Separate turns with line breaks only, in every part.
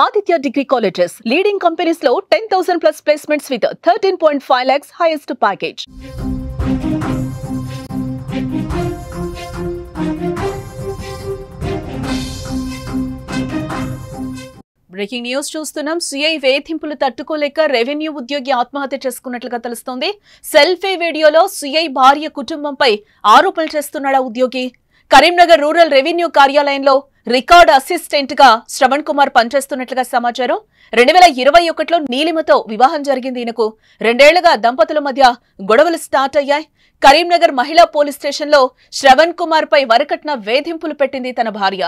Aditya Degree Colleges, leading companies low 10,000 plus placements with 13.5 lakhs highest package. Breaking news చూస్తున్నాం. CI వేధింపులు తట్టుకోలేక revenue ఉద్యోగి ఆత్మహత్య చేసుకున్నట్లుగా తెలుస్తోంది. సెల్ఫీ వీడియోలో సిఐ భార్య కుటుంబంపై ఆరోపణలు చేస్తున్నాడా ఉద్యోగి. కరీంనగర్ రూరల్ రెవెన్యూ కార్యాలయంలో రికార్డ్ అసిస్టెంట్ గా శ్రవణ్ కుమార్ పనిచేస్తున్నట్లుగా సమాచారం. 2021లో నీలిమతో వివాహం జరిగింది. ఈయనకు 2 ఏళ్లుగా దంపతుల మధ్య గొడవలు స్టార్ట్ అయ్యాయి. కరీంనగర్ మహిళా పోలీస్ స్టేషన్లో శ్రవణ్ కుమార్ పై వరకట్న వేధింపులు పెట్టింది తన భార్య.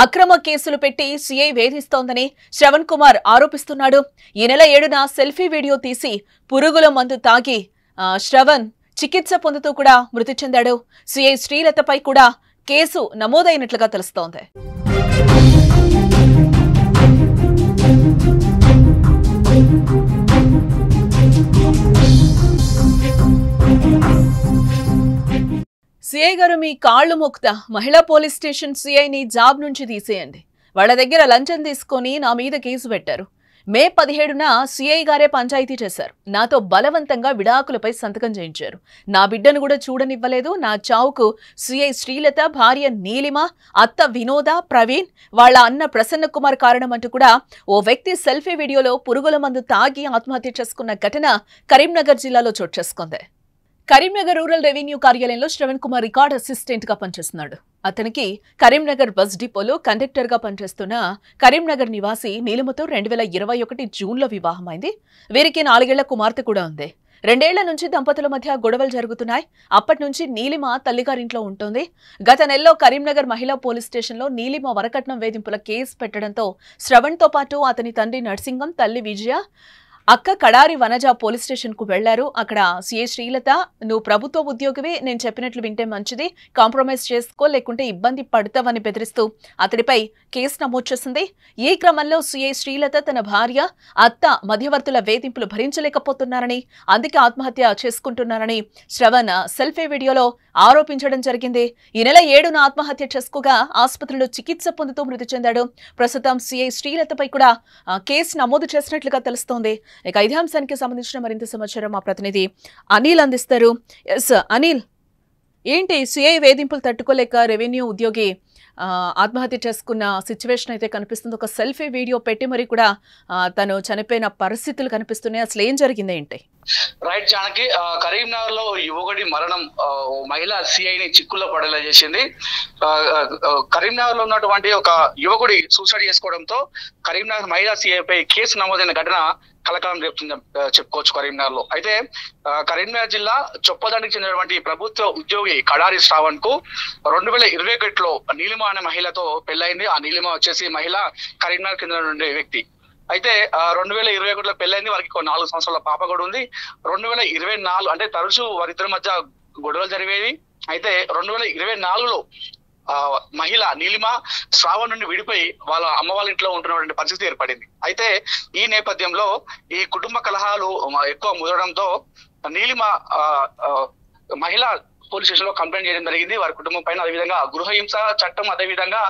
అక్రమ కేసులు పెట్టి సిఐ వేధిస్తోందని శ్రవణ్ కుమార్ ఆరోపిస్తున్నాడు. ఈ నెల 7న సెల్ఫీ వీడియో తీసి పురుగుల మందు తాగి శ్రవణ్ చికిత్స పొందుతూ కూడా మృతి చెందాడు. సిఐ శ్రీలతపై కూడా కేసు నమోదైనట్లుగా తెలుస్తోంది. సిఐ గారు, మీ కాళ్లు మొక్కుతా, మహిళా పోలీస్ స్టేషన్ సిఐని జాబ్ నుంచి తీసేయండి. వాళ్ళ దగ్గర లంచం తీసుకొని నా మీద కేసు పెట్టారు. మే 17న సిఐ గారే పంచాయతీ చేశారు. నాతో బలవంతంగా విడాకులపై సంతకం చేయించారు. నా బిడ్డను కూడా చూడనివ్వలేదు. నా చావుకు సిఐ శ్రీలత, భార్య నీలిమ, అత్త వినోద, ప్రవీణ్, వాళ్ళ అన్న ప్రసన్న కుమార్ కారణమంటూ కూడా ఓ వ్యక్తి సెల్ఫీ వీడియోలో పురుగుల మందు తాగి ఆత్మహత్య చేసుకున్న ఘటన కరీంనగర్ జిల్లాలో చోటు చేసుకుంది. కరీంనగర్ రూరల్ రెవెన్యూ కార్యాలయంలో శ్రవణ్ కుమార్ రికార్డ్ అసిస్టెంట్ గా పనిచేస్తున్నాడు. అతనికి కరీంనగర్ బస్ డిపోలో కండక్టర్ గా పనిచేస్తున్న కరీంనగర్ నివాసి నీలిమతో 2021 జూన్లో వివాహమైంది. వీరికి 4 ఏళ్ల కుమార్తె కూడా ఉంది. 2 ఏళ్ల నుంచి దంపతుల మధ్య గొడవలు జరుగుతున్నాయి. అప్పటి నుంచి నీలిమ తల్లిగారింట్లో ఉంటుంది. గత నెలలో కరీంనగర్ మహిళా పోలీస్ స్టేషన్లో నీలిమ వరకట్నం వేధింపుల కేసు పెట్టడంతో శ్రవణ్తో పాటు అతని తండ్రి నర్సింగం, తల్లి విజయ, అక్క కడారి వనజ పోలీస్ స్టేషన్ కు వెళ్లారు. అక్కడ సిఐ శ్రీలత, నువ్వు ప్రభుత్వ ఉద్యోగివే, నేను చెప్పినట్లు వింటే మంచిది, కాంప్రమైజ్ చేసుకో, లేకుంటే ఇబ్బంది పడతావని బెదిరిస్తూ అతడిపై కేసు నమోదు చేసింది. ఈ క్రమంలో సిఐ శ్రీలత తన భార్య, అత్త మధ్యవర్తుల వేధింపులు భరించలేకపోతున్నారని, అందుకే ఆత్మహత్య చేసుకుంటున్నారని శ్రవణ్ సెల్ఫీ వీడియోలో ఆరోపించడం జరిగింది. ఈ నెల 7న ఆత్మహత్య చేసుకోగా ఆసుపత్రిలో చికిత్స పొందుతూ మృతి చెందాడు. ప్రస్తుతం సిఐ శ్రీలతపై కూడా కేసు నమోదు చేసినట్లుగా తెలుస్తోంది. ఇక ఇదే అంశానికి సంబంధించిన మరింత సమాచారం మా ప్రతినిధి అనిల్ అందిస్తారు. ఎస్ అనిల్, ఏంటి సిఐ వేధింపులు తట్టుకోలేక రెవెన్యూ ఉద్యోగి ఆత్మహత్య చేసుకున్న సిచ్యువేషన్ అయితే కనిపిస్తుంది. ఒక సెల్ఫీ వీడియో పెట్టి మరి కూడా తను చనిపోయిన పరిస్థితులు కనిపిస్తున్నాయి. అసలు ఏం జరిగింది ఏంటి?
రైట్ జానకి, కరీంనగర్ లో యువకుడి మరణం మహిళా సిఐని చిక్కుల్లో పడేలా చేసింది. కరీంనగర్ లో ఉన్నటువంటి ఒక యువకుడి సూసైడ్ చేసుకోవడంతో కరీంనగర్ మహిళా సిఐపై కేసు నమోదైన ఘటన కలకలం రేపుతుంది చెప్పుకోవచ్చు కరీంనగర్ లో. అయితే కరీంనగర్ జిల్లా చొప్పదండికి చెందినటువంటి ప్రభుత్వ ఉద్యోగి కడారి శ్రావణ్ కు 2021లో నీలిమ అనే మహిళతో పెళ్లైంది. ఆ నీలిమ వచ్చేసి మహిళ కరీంనగర్ కింద ఉండే వ్యక్తి. అయితే 2021లో పెళ్లైంది. వారికి 4 సంవత్సరాల పాప కూడా ఉంది. 2024 అంటే తరచూ వారిద్దరి మధ్య గొడవలు జరిగేవి. అయితే 2024లో మహిళ నీలిమ శ్రావణ్ నుండి విడిపోయి వాళ్ళ అమ్మ వాళ్ళ ఇంట్లో ఉంటున్నటువంటి పరిస్థితి ఏర్పడింది. అయితే ఈ నేపథ్యంలో ఈ కుటుంబ కలహాలు ఎక్కువ ముదరడంతో నీలిమ మహిళా పోలీస్ స్టేషన్ లో కంప్లైంట్ చేయడం జరిగింది. వారి కుటుంబం పైన, అదేవిధంగా గృహహింస చట్టం, అదేవిధంగా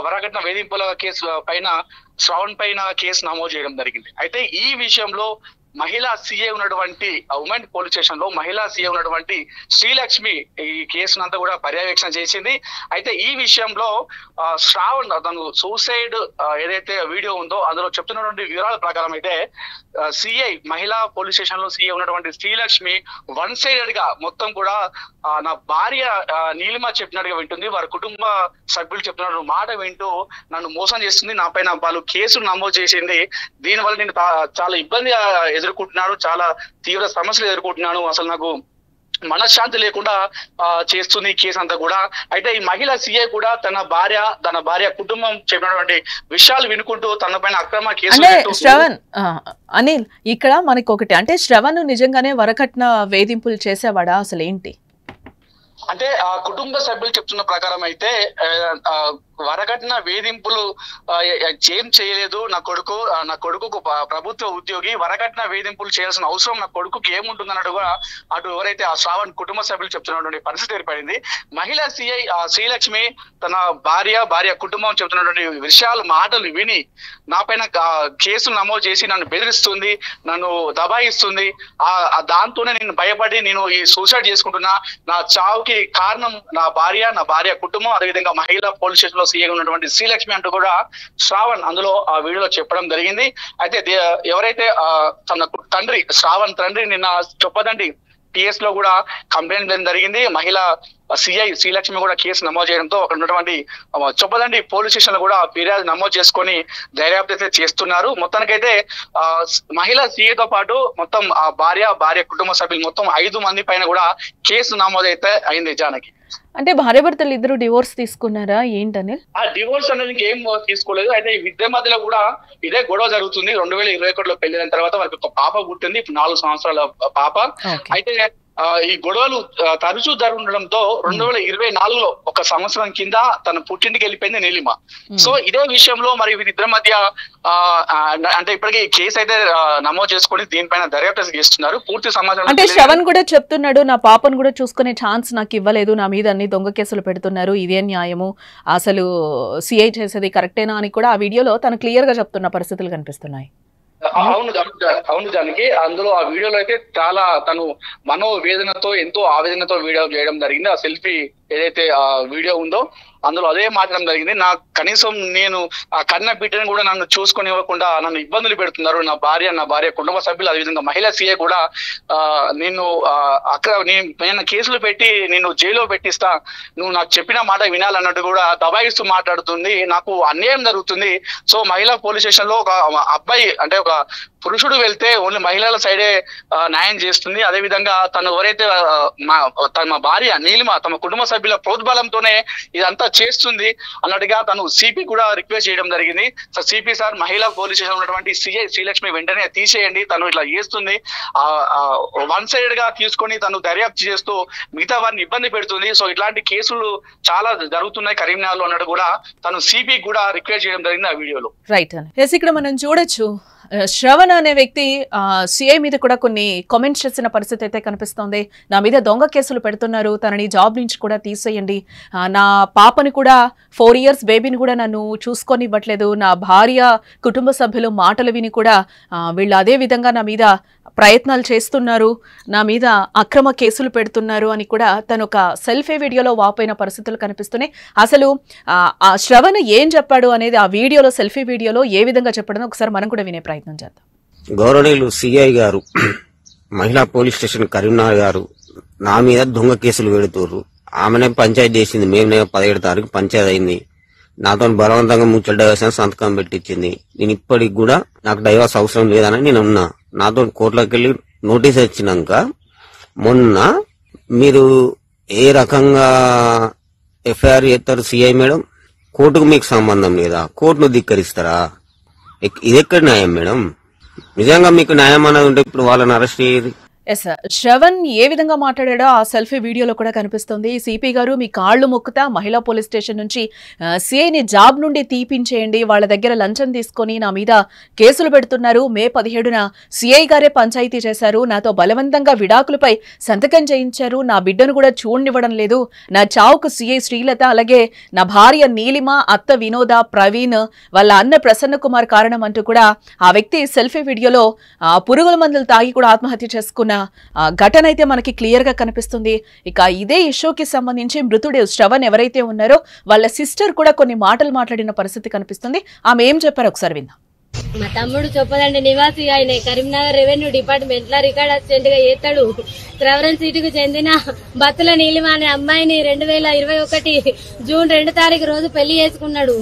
వరకట్న వేధింపుల కేసు పైన శ్రావణ్ పైన కేసు నమోదు చేయడం జరిగింది. అయితే ఈ విషయంలో మహిళా సీఏ ఉన్నటువంటి ఉమెన్ పోలీస్ స్టేషన్ లో మహిళా సీఏ ఉన్నటువంటి శ్రీలక్ష్మి ఈ కేసునంతా కూడా పర్యవేక్షణ చేసింది. అయితే ఈ విషయంలో శ్రావణ్ తను సూసైడ్ ఏదైతే వీడియో ఉందో అందులో చెప్తున్నటువంటి వివరాల ప్రకారం అయితే సిఐ మహిళా పోలీస్ స్టేషన్ లో సీఏ ఉన్నటువంటి శ్రీలక్ష్మి 1 సైడెడ్ గా మొత్తం కూడా నా భార్య నీలిమ చెప్పినట్టుగా వింటుంది. వారి కుటుంబ సభ్యులు చెప్తున్న మాట వింటూ నన్ను మోసం చేస్తుంది, నా పైన వాళ్ళు కేసులు నమోదు చేసింది. దీనివల్ల నేను చాలా ఇబ్బంది ఎదుర్కొంటున్నాను, చాలా తీవ్ర సమస్యలు ఎదుర్కొంటున్నాను, అసలు నాకు మనశ్శాంతి లేకుండా చేస్తుంది కేసు అంతా కూడా. అయితే ఈ మహిళా సీఏ కూడా తన భార్య కుటుంబం చెప్పినటువంటి విషయాలు వినుకుంటూ తన పైన అక్రమ కేసు.
శ్రవణ్, అనిల్, ఇక్కడ మనకి ఒకటి అంటే శ్రవణ్ నిజంగానే వరకట్న వేధింపులు చేసేవాడా? అసలు ఏంటి?
అంటే ఆ కుటుంబ సభ్యులు చెప్తున్న ప్రకారం అయితే వరకట్న వేధింపులు ఏం చేయలేదు నా కొడుకు ప్రభుత్వ ఉద్యోగి, వరకట్న వేధింపులు చేయాల్సిన అవసరం నా కొడుకుకి ఏముంటుందన్నట్టుగా అటు ఎవరైతే ఆ శ్రావణ్ కుటుంబ సభ్యులు చెప్తున్నటువంటి పరిస్థితి ఏర్పడింది. మహిళా సిఐ శ్రీలక్ష్మి తన భార్య కుటుంబం చెప్తున్నటువంటి విషయాలు మాటలు విని నా పైన కేసులు నమోదు చేసి నన్ను బెదిరిస్తుంది, నన్ను దబాయిస్తుంది, దాంతోనే నేను భయపడి నేను ఈ సూసైడ్ చేసుకుంటున్నా, నా చావుకి కారణం నా భార్య కుటుంబం, అదేవిధంగా మహిళా పోలీస్ స్టేషన్ లో సీఏగా ఉన్నటువంటి శ్రీలక్ష్మి అంటూ కూడా శ్రావణ్ అందులో ఆ వీడియోలో చెప్పడం జరిగింది. అయితే ఎవరైతే తన శ్రావణ్ తండ్రి నిన్న చొప్పదండి టిఎస్ లో కూడా కంప్లైంట్ జరిగింది. మహిళా సిఐ శ్రీలక్ష్మి కూడా కేసు నమోదు చేయడంతో అక్కడ ఉన్నటువంటి చొప్పదండి పోలీస్ స్టేషన్ లో కూడా ఫిర్యాదు నమోదు చేసుకొని దర్యాప్తు అయితే చేస్తున్నారు. మొత్తానికైతే మహిళా సిఐతో పాటు మొత్తం ఆ భార్య కుటుంబ సభ్యులు మొత్తం 5 మంది పైన కూడా కేసు నమోదు అయితే అయింది. జానకి,
అంటే భార్యాభర్తలు ఇద్దరు డివోర్స్ తీసుకున్నారా ఏంటని? ఆ
డివోర్స్ అనేది ఏం తీసుకోలేదు. అయితే ఈ విద్య మధ్యలో కూడా ఇదే గొడవ జరుగుతుంది. 2021లో పెళ్లిన తర్వాత వారికి ఒక పాప పుట్టింది, 4 సంవత్సరాల పాప. అయితే ఈ గొడవలు తరచూ జరుగుతుండడంతో 2024లో 1 సంవత్సరం కింద తన పుట్టింటికి వెళ్ళిపోయింది నీలిమ. సో ఇదే విషయంలో మరి వీరిద్దరి మధ్య అంటే ఇప్పటికీ కేసు అయితే నమోదు చేసుకుని దీనిపైన దర్యాప్తు చేస్తున్నారు. పూర్తి సమాచారం
అంటే శ్రవణ్ కూడా చెప్తున్నాడు, నా పాపను కూడా చూసుకునే ఛాన్స్ నాకు ఇవ్వలేదు, నా మీద అన్ని దొంగ కేసులు పెడుతున్నారు, ఇదే న్యాయము, అసలు సిఐ చేసేది కరెక్టేనా అని కూడా ఆ వీడియోలో తను క్లియర్ గా చెప్తున్న పరిస్థితులు కనిపిస్తున్నాయి.
అవును జానకి, అందులో ఆ వీడియోలో అయితే చాలా తను మనోవేదనతో ఎంతో ఆవేదనతో వీడియో చేయడం జరిగింది. ఆ సెల్ఫీ ఏదైతే ఆ వీడియో ఉందో అందులో అదే మాట్లాడడం జరిగింది. నాకు కనీసం నేను ఆ కన్న బిడ్డను కూడా నన్ను చూసుకొని ఇవ్వకుండా నన్ను ఇబ్బందులు పెడుతున్నారు నా భార్య కుటుంబ సభ్యులు, అదేవిధంగా మహిళా సీఏ కూడా నేను అక్కడ నేను కేసులు పెట్టి నేను జైల్లో పెట్టిస్తా, నువ్వు నాకు చెప్పిన మాట వినాలన్నట్టు కూడా దబాయిస్తూ మాట్లాడుతుంది, నాకు అన్యాయం జరుగుతుంది. సో మహిళా పోలీస్ స్టేషన్ లో ఒక అబ్బాయి అంటే ఒక పురుషుడు వెళ్తే ఓన్లీ మహిళల సైడే న్యాయం చేస్తుంది. అదే విధంగా తను ఎవరైతే తమ భార్య నీలిమ తమ కుటుంబ సభ్యుల ప్రోద్బలంతోనే ఇదంతా చేస్తుంది అన్నట్టుగా తను సిపి కూడా రిక్వెస్ట్ చేయడం జరిగింది. సో సిపి సార్, మహిళా పోలీస్ స్టేషన్ ఉన్నటువంటి సిఐ శ్రీలక్ష్మి వెంటనే తీసేయండి, తను ఇట్లా చేస్తుంది, 1 సైడ్ గా తీసుకొని తను దర్యాప్తు చేస్తూ మిగతా వారిని ఇబ్బంది పెడుతుంది. సో ఇట్లాంటి కేసులు చాలా జరుగుతున్నాయి కరీంనగర్ లో అన్నట్టు కూడా తను సిపి కూడా రిక్వెస్ట్ చేయడం జరిగింది ఆ వీడియోలో.
రైట్, ఇక్కడ మనం చూడొచ్చు శ్రవణ్ అనే వ్యక్తి సిఐ మీద కూడా కొన్ని కామెంట్స్ చేసిన పరిస్థితి అయితే కనిపిస్తోంది. నా మీద దొంగ కేసులు పెడుతున్నారు, తనని జాబ్ నుంచి కూడా తీసేయండి, నా పాపని కూడా 4 years బేబీని కూడా నన్ను చూసుకొని ఇవ్వట్లేదు, నా భార్య కుటుంబ సభ్యులు మాటలు విని కూడా వీళ్ళు అదే విధంగా నా మీద ప్రయత్నాలు చేస్తున్నారు, నా మీద అక్రమ కేసులు పెడుతున్నారు అని కూడా తను ఒక సెల్ఫీ వీడియోలో వాపోయిన పరిస్థితులు కనిపిస్తున్నాయి. అసలు ఆ శ్రవణ్ ఏం చెప్పాడు అనేది ఆ వీడియోలో సెల్ఫీ వీడియోలో ఏ విధంగా చెప్పడం ఒకసారి మనం కూడా వినే ప్రయత్నం చేద్దాం.
గౌరవనీయులు సిఐ గారు, మహిళా పోలీస్ స్టేషన్ కరీంనగర్ గారు నా మీద దొంగ కేసులు పెడుతుర్రు. ఆమెనే పంచాయతీ చేసింది, మేము 17 తారీఖు పంచాయతీ అయింది, నాతో బలవంతంగా ముచ్చట డైవర్స్ సంతకం పెట్టించింది. నేను ఇప్పటికి కూడా నాకు డైవర్స్ అవసరం లేదని నేను ఉన్నా. నాతో కోర్టులోకి వెళ్ళి నోటీస్ వచ్చినాక మొన్న మీరు ఏ రకంగా ఎఫ్ఐఆర్ చేస్తారు సిఐ మేడం? కోర్టుకు మీకు సంబంధం లేదా? కోర్టును ధిక్కరిస్తారా? ఇది ఎక్కడ న్యాయం మేడం? నిజంగా మీకు న్యాయం అన్నది ఉంటే ఇప్పుడు వాళ్ళని అరెస్ట్ చేయదు.
ఎస్, శ్రవణ్ ఏ విధంగా మాట్లాడాడో ఆ సెల్ఫీ వీడియోలో కూడా కనిపిస్తుంది. సిపి గారు, మీ కాళ్లు మొక్కుతా మహిళా పోలీస్ స్టేషన్ నుంచి సిఐని జాబ్ నుండి తీపించేయండి, వాళ్ళ దగ్గర లంచం తీసుకొని నా మీద కేసులు పెడుతున్నారు, మే 17న సిఐ గారే పంచాయతీ చేశారు, నాతో బలవంతంగా విడాకులపై సంతకం చేయించారు, నా బిడ్డను కూడా చూడనివ్వడం లేదు, నా చావుకు సిఐ శ్రీలత అలాగే నా భార్య నీలిమ, అత్త వినోద, ప్రవీణ్, వాళ్ళ అన్న ప్రసన్న కుమార్ కారణం అంటూ కూడా ఆ వ్యక్తి సెల్ఫీ వీడియోలో పురుగుల మందులు తాగి కూడా ఆత్మహత్య చేసుకున్న ఘటన అయితే మనకి క్లియర్ గా కనిపిస్తుంది. ఇక ఇదే ఇష్యూకి సంబంధించి మృతుడు శ్రవణ్ ఎవరైతే ఉన్నారో వాళ్ళ సిస్టర్ కూడా కొన్ని మాటలు మాట్లాడిన పరిస్థితి కనిపిస్తుంది. ఆమె ఏం చెప్పారు ఒకసారి విందాం.
మా తమ్ముడు చొప్పదండి నివాసి, ఆయన కరీంనగర్ రెవెన్యూ డిపార్ట్మెంట్ లో రికార్డ్ అసిస్టెంట్ గా చేస్తాడు. త్రవరం సీటుకు చెందిన బత్తుల నీలిమ అనే అమ్మాయిని 2021 జూన్ 2 తారీఖు రోజు పెళ్లి చేసుకున్నాడు.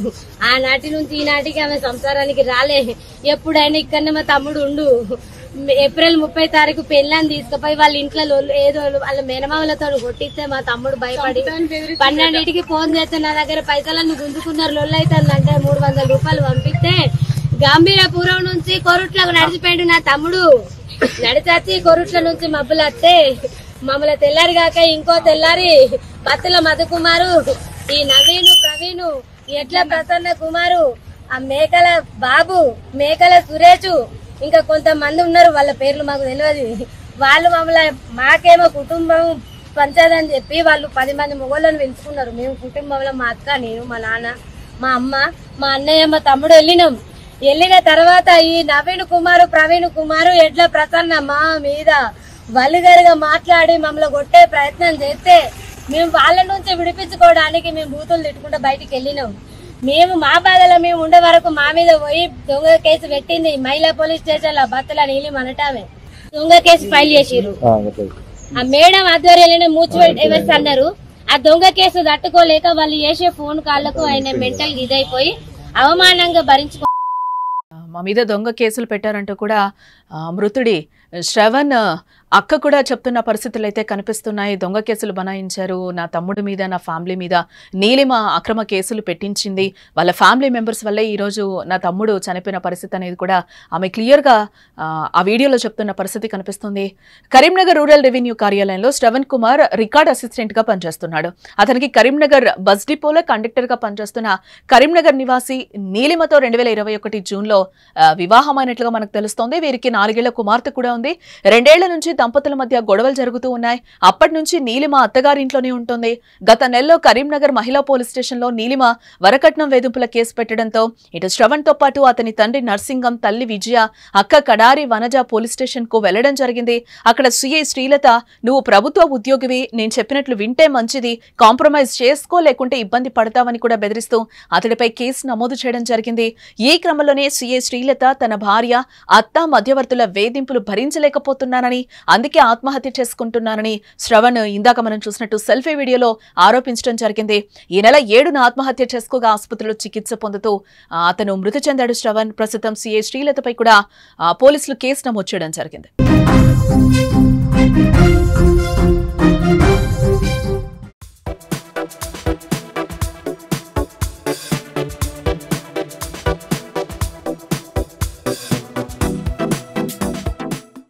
ఆనాటి నుంచి ఈనాటికి ఆమె సంసారానికి రాలే. ఎప్పుడైనా ఇక్కడనే మా తమ్ముడు ఉండు. ఏప్రిల్ 30 తారీఖు పెళ్ళని తీసుకుపోయి వాళ్ళ ఇంట్లో ఏదో వాళ్ళ మేనమామలతో కొట్టిస్తే మా తమ్ముడు భయపడి 12ంటికి ఫోన్ చేస్తే నా దగ్గర పైసలన్నీ గుంజుకున్నారు, లొల్లైతుందంటే 300 రూపాయలు పంపిస్తే గంభీరపురం నుంచి కొరుట్లకు నడిచిపోయాడు నా తమ్ముడు. నడిచొచ్చి కొరుట్ల నుంచి మబ్బులు వస్తే మమ్మల్ని తెల్లారిగాక ఇంకో తెల్లారి బత్తుల మధుకుమారు, ఈ నవీను, ప్రవీణు, ఎడ్ల ప్రసన్న కుమారు, ఆ మేకల బాబు, మేకల సురేష్, ఇంకా కొంతమంది ఉన్నారు, వాళ్ళ పేర్లు మాకు తెలియదు. వాళ్ళు మమ్మల్ని మాకేమో కుటుంబం పంచదని చెప్పి వాళ్ళు 10 మంది మొగోళ్ళని పిలుచుకున్నారు. మేము కుటుంబంలో మా అక్క, నేను, మా నాన్న, మా అమ్మ, మా అన్నయ్య, మా తమ్ముడు వెళ్ళిన తర్వాత ఈ నవీన్ కుమారు, ప్రవీణ్ కుమారు, ఎడ్ల ప్రసన్న మా మీద వల్గర్గా మాట్లాడి మమ్మల్ని కొట్టే ప్రయత్నం చేస్తే మేము వాళ్ళ నుంచి విడిపించుకోవడానికి మేము బూతులు తిట్టుకుంటూ బయటికి వెళ్ళినాం. మేము మా బాధలో మేము ఉండే వరకు మా మీద పోయి దొంగ కేసు పెట్టింది మహిళా పోలీస్ స్టేషన్ లో బత్తల నీలి మనటామే దొంగ కేసు ఫైల్ చేసిర్రు. ఆ మేడం ఆధ్వర్యంలోనే మ్యూచువల్ ఎవరిస్ అన్నారు. ఆ దొంగ కేసు తట్టుకోలేక వాళ్ళు చేసే ఫోన్ కాళ్లకు ఆయన మెంటల్ ఇదైపోయి అవమానంగా భరించుకో
మా మీద దొంగ కేసులు పెట్టారంటూ కూడా మృతుడి శ్రవణ్ అక్క కూడా చెప్తున్న పరిస్థితులు అయితే కనిపిస్తున్నాయి. దొంగ కేసులు బనాయించారు, నా తమ్ముడి మీద, నా ఫ్యామిలీ మీద నీలిమ అక్రమ కేసులు పెట్టించింది, వాళ్ళ ఫ్యామిలీ మెంబర్స్ వల్లే ఈరోజు నా తమ్ముడు చనిపోయిన పరిస్థితి అనేది కూడా ఆమె క్లియర్గా ఆ వీడియోలో చెప్తున్న పరిస్థితి కనిపిస్తుంది. కరీంనగర్ రూరల్ రెవెన్యూ కార్యాలయంలో శ్రవణ్ కుమార్ రికార్డ్ అసిస్టెంట్గా పనిచేస్తున్నాడు. అతనికి కరీంనగర్ బస్ డిపోలో కండక్టర్గా పనిచేస్తున్న కరీంనగర్ నివాసి నీలిమతో 2021 జూన్లో వివాహమైనట్లుగా మనకు తెలుస్తోంది. వీరికి 4 ఏళ్ల కుమార్తె కూడా ఉంది. 2 ఏళ్ల నుంచి దంపతుల మధ్య గొడవలు జరుగుతూ ఉన్నాయి. అప్పటి నుంచి నీలిమ అత్తగారింట్లోనే ఉంటుంది. గత నెలలో కరీంనగర్ మహిళా పోలీస్ స్టేషన్లో నీలిమ వరకట్నం వేధింపుల కేసు పెట్టడంతో ఇటు శ్రవణ్ తో పాటు అతని తండ్రి నర్సింగం, తల్లి విజయ, అక్క కడారి వనజ పోలీస్ స్టేషన్ కు వెళ్లడం జరిగింది. అక్కడ సిఐ శ్రీలత, నువ్వు ప్రభుత్వ ఉద్యోగివి, నేను చెప్పినట్లు వింటే మంచిది, కాంప్రమైజ్ చేసుకో లేకుంటే ఇబ్బంది పడతావని కూడా బెదిరిస్తూ అతడిపై కేసు నమోదు చేయడం జరిగింది. ఈ క్రమంలోనే సిఐ శ్రీలత తన భార్య, అత్త మధ్యవర్తుల వేధింపులు భరించలేకపోతున్నానని, అందుకే ఆత్మహత్య చేసుకుంటున్నానని శ్రవణ్ ఇందాక మనం చూసినట్టు సెల్ఫీ వీడియోలో ఆరోపించడం జరిగింది. ఈ నెల 7న ఆత్మహత్య చేసుకోగా ఆసుపత్రిలో చికిత్స పొందుతూ అతను మృతి చెందాడు శ్రవణ్. ప్రస్తుతం సిఐ శ్రీలతపై కూడా పోలీసులు కేసు నమోదు చేయడం జరిగింది.